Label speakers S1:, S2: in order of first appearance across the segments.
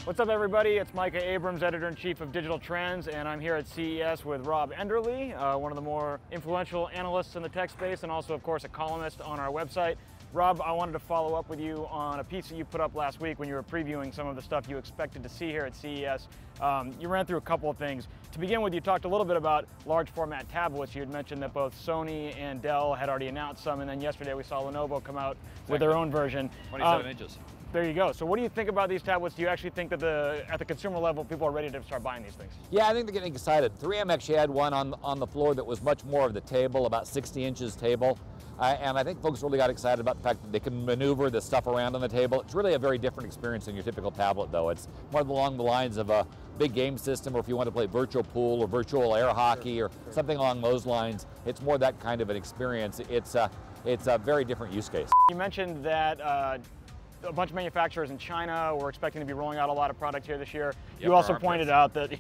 S1: What's up, everybody? It's Micah Abrams, Editor-in-Chief of Digital Trends, and I'm here at CES with Rob Enderle, one of the more influential analysts in the tech space, and also, of course, a columnist on our website. Rob, I wanted to follow up with you on a piece that you put up last week when you were previewing some of the stuff you expected to see here at CES. You ran through a couple of things. To begin with, you talked a little bit about large format tablets. You had mentioned that both Sony and Dell had already announced some, and then yesterday we saw Lenovo come out with their own version.
S2: 27 inches.
S1: There you go. So what do you think about these tablets? Do you actually think that at the consumer level, people are ready to start buying these things?
S2: Yeah, I think they're getting excited. 3M actually had one on the floor that was much more of the table, about 60 inches table. And I think folks really got excited about the fact that they can maneuver the stuff around on the table. It's really a very different experience than your typical tablet, though. It's more along the lines of a big game system, or if you want to play virtual pool or virtual air hockey or something along those lines, it's more that kind of an experience. It's a very different use case.
S1: You mentioned that a bunch of manufacturers in China were expecting to be rolling out a lot of product here this year.
S2: Yep,
S1: You also pointed out that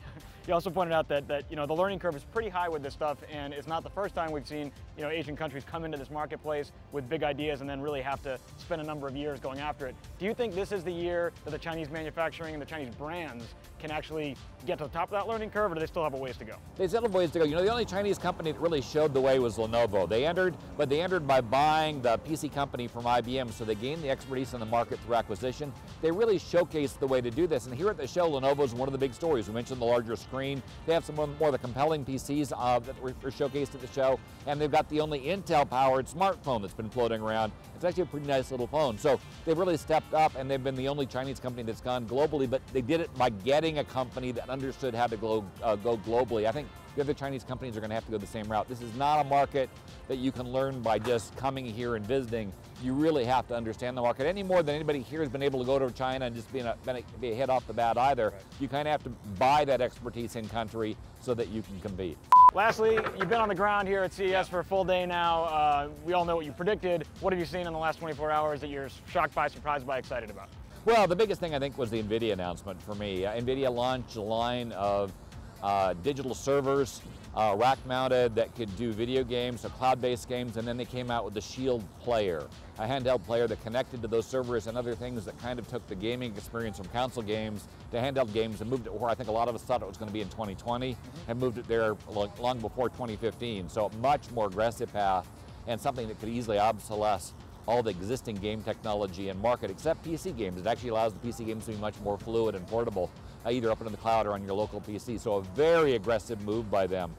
S1: you know, the learning curve is pretty high with this stuff, and it's not the first time we've seen, you know, Asian countries come into this marketplace with big ideas and then really have to spend a number of years going after it. Do you think this is the year that the Chinese manufacturing and the Chinese brands can actually get to the top of that learning curve, or do they still have a ways to go?
S2: They still have a ways to go. You know, the only Chinese company that really showed the way was Lenovo. They entered by buying the PC company from IBM, so they gained the expertise in the market through acquisition. They really showcased the way to do this, and here at the show, Lenovo is one of the big stories. We mentioned the larger screen. They have some more of the compelling PCs that were showcased at the show, and they've got the only Intel-powered smartphone that's been floating around. It's actually a pretty nice little phone. So they've really stepped up, and they've been the only Chinese company that's gone globally, but they did it by getting a company that understood how to go globally. I think the other Chinese companies are going to have to go the same route. This is not a market that you can learn by just coming here and visiting. You really have to understand the market any more than anybody here has been able to go to China and just be a hit off the bat either. Right. You kind of have to buy that expertise in country so that you can compete.
S1: Lastly, you've been on the ground here at CES for a full day now. We all know what you predicted. What have you seen in the last 24 hours that you're shocked by, surprised by, excited about?
S2: Well, the biggest thing I think was the Nvidia announcement for me. Nvidia launched a line of digital servers, rack-mounted, that could do video games, so cloud-based games, and then they came out with the Shield player, a handheld player that connected to those servers and other things that kind of took the gaming experience from console games to handheld games and moved it where I think a lot of us thought it was going to be in 2020, and moved it there long before 2015. So a much more aggressive path, and something that could easily obsolesce all the existing game technology and market, except PC games. It actually allows the PC games to be much more fluid and portable, either up into the cloud or on your local PC. So a very aggressive move by them.